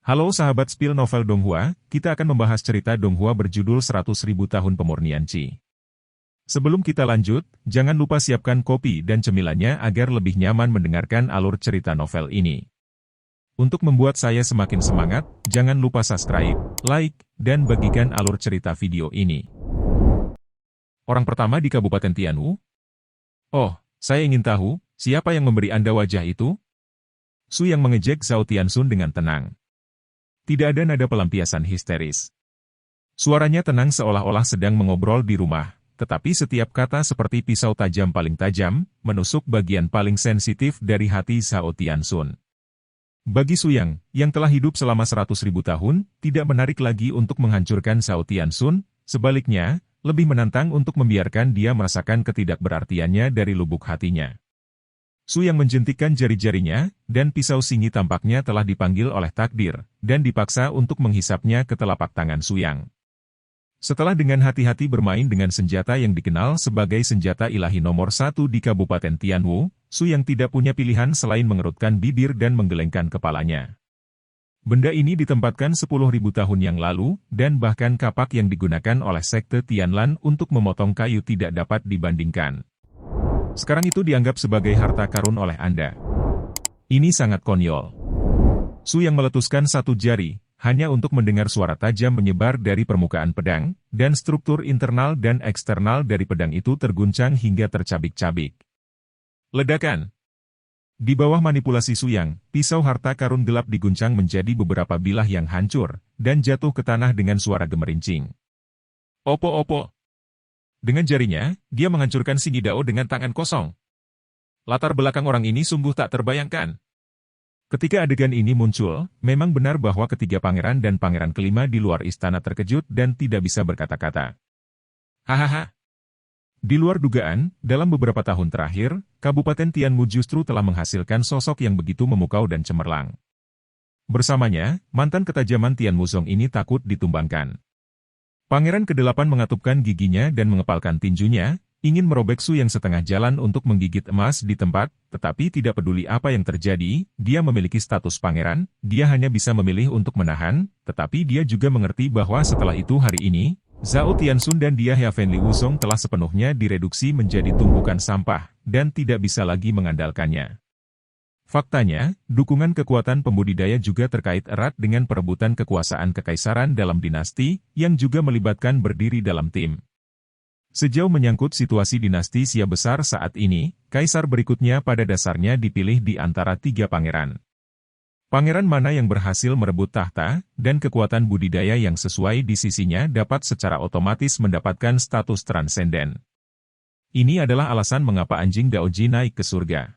Halo sahabat spill novel Donghua, kita akan membahas cerita Donghua berjudul 100.000 tahun pemurnian Qi. Sebelum kita lanjut, jangan lupa siapkan kopi dan cemilannya agar lebih nyaman mendengarkan alur cerita novel ini. Untuk membuat saya semakin semangat, jangan lupa subscribe, like, dan bagikan alur cerita video ini. Orang pertama di Kabupaten Tianwu? Oh, saya ingin tahu, siapa yang memberi Anda wajah itu? Su yang mengejek Zhao Tianxun dengan tenang. Tidak ada nada pelampiasan histeris. Suaranya tenang seolah-olah sedang mengobrol di rumah, tetapi setiap kata seperti pisau tajam paling tajam, menusuk bagian paling sensitif dari hati Zhao Tianxun. Bagi Su yang telah hidup selama 100.000 tahun, tidak menarik lagi untuk menghancurkan Zhao Tianxun, sebaliknya, lebih menantang untuk membiarkan dia merasakan ketidakberartiannya dari lubuk hatinya. Su yang menjentikkan jari-jarinya, dan pisau singi tampaknya telah dipanggil oleh takdir, dan dipaksa untuk menghisapnya ke telapak tangan Su yang. Setelah dengan hati-hati bermain dengan senjata yang dikenal sebagai senjata ilahi nomor 1 di Kabupaten Tianwu, Su yang tidak punya pilihan selain mengerutkan bibir dan menggelengkan kepalanya. Benda ini ditempatkan 10.000 tahun yang lalu, dan bahkan kapak yang digunakan oleh sekte Tianlan untuk memotong kayu tidak dapat dibandingkan. Sekarang itu dianggap sebagai harta karun oleh Anda. Ini sangat konyol. Su yang meletuskan satu jari, hanya untuk mendengar suara tajam menyebar dari permukaan pedang, dan struktur internal dan eksternal dari pedang itu terguncang hingga tercabik-cabik. Ledakan. Di bawah manipulasi Su yang, pisau harta karun gelap diguncang menjadi beberapa bilah yang hancur, dan jatuh ke tanah dengan suara gemerincing. Opo-opo. Dengan jarinya, dia menghancurkan Singi Dao dengan tangan kosong. Latar belakang orang ini sungguh tak terbayangkan. Ketika adegan ini muncul, memang benar bahwa ketiga pangeran dan pangeran kelima di luar istana terkejut dan tidak bisa berkata-kata. Hahaha. Di luar dugaan, dalam beberapa tahun terakhir, Kabupaten Tianwu justru telah menghasilkan sosok yang begitu memukau dan cemerlang. Bersamanya, mantan ketajaman Tian Wuzong ini takut ditumbangkan. Pangeran ke-8 mengatupkan giginya dan mengepalkan tinjunya, ingin merobek Su yang setengah jalan untuk menggigit emas di tempat, tetapi tidak peduli apa yang terjadi, dia memiliki status pangeran, dia hanya bisa memilih untuk menahan, tetapi dia juga mengerti bahwa setelah itu hari ini, Zhao Tianxun dan dia Heavenly Wuzong telah sepenuhnya direduksi menjadi tumpukan sampah, dan tidak bisa lagi mengandalkannya. Faktanya, dukungan kekuatan pembudidaya juga terkait erat dengan perebutan kekuasaan kekaisaran dalam dinasti, yang juga melibatkan berdiri dalam tim. Sejauh menyangkut situasi dinasti Xia besar saat ini, kaisar berikutnya pada dasarnya dipilih di antara 3 pangeran. Pangeran mana yang berhasil merebut tahta, dan kekuatan budidaya yang sesuai di sisinya dapat secara otomatis mendapatkan status transenden. Ini adalah alasan mengapa anjing Daoji naik ke surga.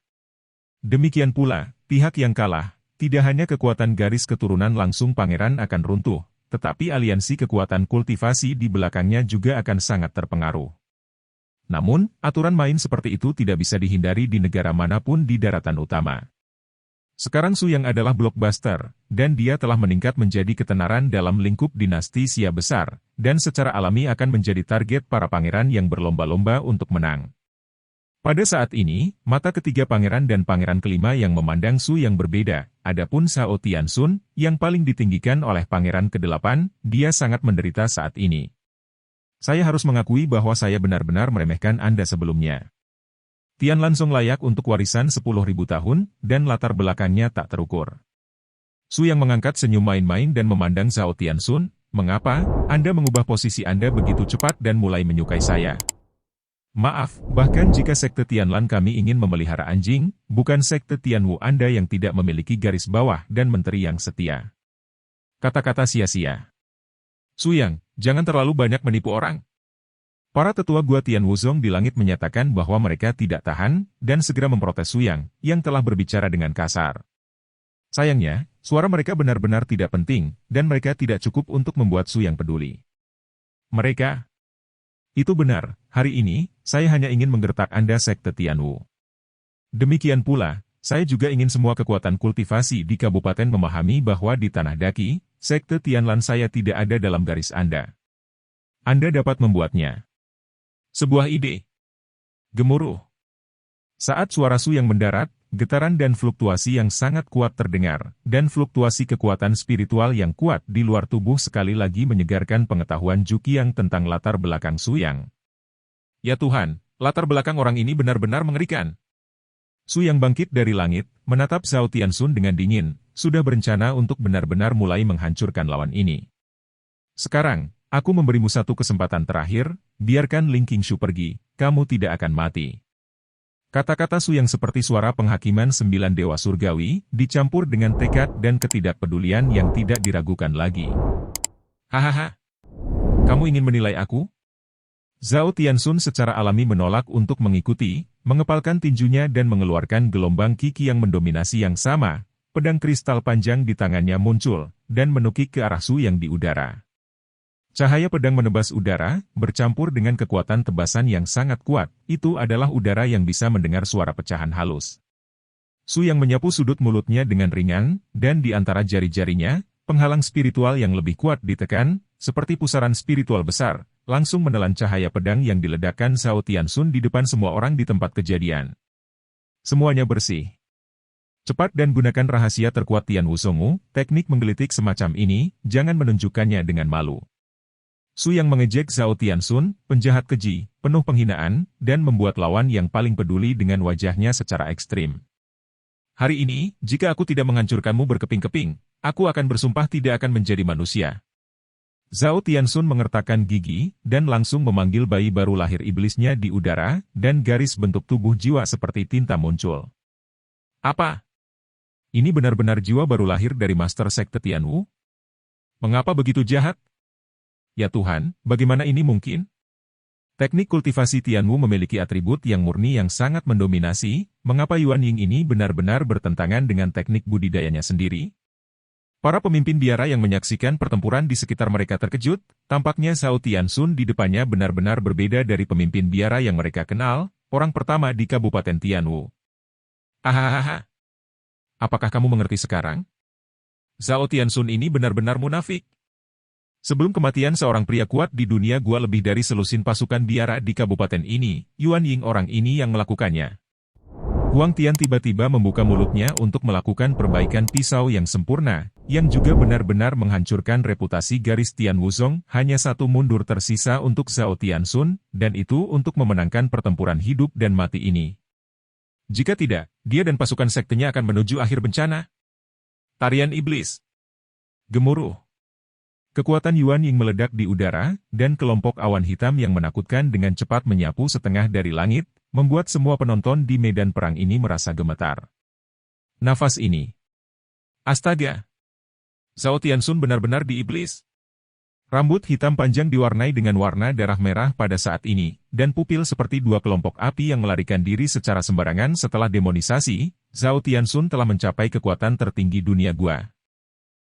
Demikian pula, pihak yang kalah, tidak hanya kekuatan garis keturunan langsung pangeran akan runtuh, tetapi aliansi kekuatan kultivasi di belakangnya juga akan sangat terpengaruh. Namun, aturan main seperti itu tidak bisa dihindari di negara manapun di daratan utama. Sekarang Su yang adalah blockbuster, dan dia telah meningkat menjadi ketenaran dalam lingkup dinasti Xia besar, dan secara alami akan menjadi target para pangeran yang berlomba-lomba untuk menang. Pada saat ini, mata ketiga pangeran dan pangeran kelima yang memandang Su yang berbeda, adapun Zhao Tianxun, yang paling ditinggikan oleh pangeran ke-8, dia sangat menderita saat ini. Saya harus mengakui bahwa saya benar-benar meremehkan Anda sebelumnya. Tian langsung layak untuk warisan 10.000 tahun, dan latar belakangnya tak terukur. Su yang mengangkat senyum main-main dan memandang Zhao Tianxun, mengapa Anda mengubah posisi Anda begitu cepat dan mulai menyukai saya? Maaf, bahkan jika sekte Tianlan kami ingin memelihara anjing, bukan sekte Tianwu Anda yang tidak memiliki garis bawah dan menteri yang setia. Kata-kata sia-sia. Su yang, jangan terlalu banyak menipu orang. Para tetua Gua Tian Wuzong di langit menyatakan bahwa mereka tidak tahan, dan segera memprotes Su yang telah berbicara dengan kasar. Sayangnya, suara mereka benar-benar tidak penting, dan mereka tidak cukup untuk membuat Su yang peduli. Mereka... Itu benar, hari ini, saya hanya ingin menggertak Anda sekte Tianwu. Demikian pula, saya juga ingin semua kekuatan kultivasi di kabupaten memahami bahwa di Tanah Daki, sekte Tianlan saya tidak ada dalam garis Anda. Anda dapat membuatnya. Sebuah ide. Gemuruh. Saat suara Su yang mendarat, getaran dan fluktuasi yang sangat kuat terdengar, dan fluktuasi kekuatan spiritual yang kuat di luar tubuh sekali lagi menyegarkan pengetahuan Juqiang tentang latar belakang Su Yang. Ya Tuhan, latar belakang orang ini benar-benar mengerikan. Su Yang bangkit dari langit, menatap Zhao Tianxun dengan dingin, sudah berencana untuk benar-benar mulai menghancurkan lawan ini. Sekarang, aku memberimu satu kesempatan terakhir, biarkan Ling Qingshu pergi, kamu tidak akan mati. Kata-kata Su Yang seperti suara penghakiman 9 dewa surgawi, dicampur dengan tekad dan ketidakpedulian yang tidak diragukan lagi. Hahaha. Kamu ingin menilai aku? Zhao Tianxun secara alami menolak untuk mengikuti, mengepalkan tinjunya dan mengeluarkan gelombang qi yang mendominasi yang sama, pedang kristal panjang di tangannya muncul, dan menukik ke arah Su Yang di udara. Cahaya pedang menebas udara, bercampur dengan kekuatan tebasan yang sangat kuat, itu adalah udara yang bisa mendengar suara pecahan halus. Su Yang menyapu sudut mulutnya dengan ringan, dan di antara jari-jarinya, penghalang spiritual yang lebih kuat ditekan, seperti pusaran spiritual besar, langsung menelan cahaya pedang yang diledakkan Zhao Tianxun di depan semua orang di tempat kejadian. Semuanya bersih. Cepat dan gunakan rahasia terkuat Tian Wusongwu, teknik menggelitik semacam ini, jangan menunjukkannya dengan malu. Su Yang mengejek Zhao Tianxun, penjahat keji, penuh penghinaan, dan membuat lawan yang paling peduli dengan wajahnya secara ekstrim. Hari ini, jika aku tidak menghancurkanmu berkeping-keping, aku akan bersumpah tidak akan menjadi manusia. Zhao Tianxun mengertakkan gigi, dan langsung memanggil bayi baru lahir iblisnya di udara, dan garis bentuk tubuh jiwa seperti tinta muncul. Apa? Ini benar-benar jiwa baru lahir dari Master Sekte Tianwu? Mengapa begitu jahat? Ya Tuhan, bagaimana ini mungkin? Teknik kultivasi Tianwu memiliki atribut yang murni yang sangat mendominasi, mengapa Yuan Ying ini benar-benar bertentangan dengan teknik budidayanya sendiri? Para pemimpin biara yang menyaksikan pertempuran di sekitar mereka terkejut, tampaknya Zhao Tianxun di depannya benar-benar berbeda dari pemimpin biara yang mereka kenal, orang pertama di Kabupaten Tianwu. Ahahaha. Apakah kamu mengerti sekarang? Zhao Tianxun ini benar-benar munafik. Sebelum kematian seorang pria kuat di dunia gua lebih dari selusin pasukan biara di kabupaten ini, Yuan Ying orang ini yang melakukannya. Huang Tian tiba-tiba membuka mulutnya untuk melakukan perbaikan pisau yang sempurna, yang juga benar-benar menghancurkan reputasi garis Tian Wuzong, hanya satu mundur tersisa untuk Zhao Tianxun, dan itu untuk memenangkan pertempuran hidup dan mati ini. Jika tidak, dia dan pasukan sektenya akan menuju akhir bencana. Tarian Iblis. Gemuruh. Kekuatan Yuan Ying meledak di udara, dan kelompok awan hitam yang menakutkan dengan cepat menyapu setengah dari langit, membuat semua penonton di medan perang ini merasa gemetar. Nafas ini. Astaga! Zhao Tianxun benar-benar di iblis. Rambut hitam panjang diwarnai dengan warna darah merah pada saat ini, dan pupil seperti dua kelompok api yang melarikan diri secara sembarangan setelah demonisasi, Zhao Tianxun telah mencapai kekuatan tertinggi dunia gua.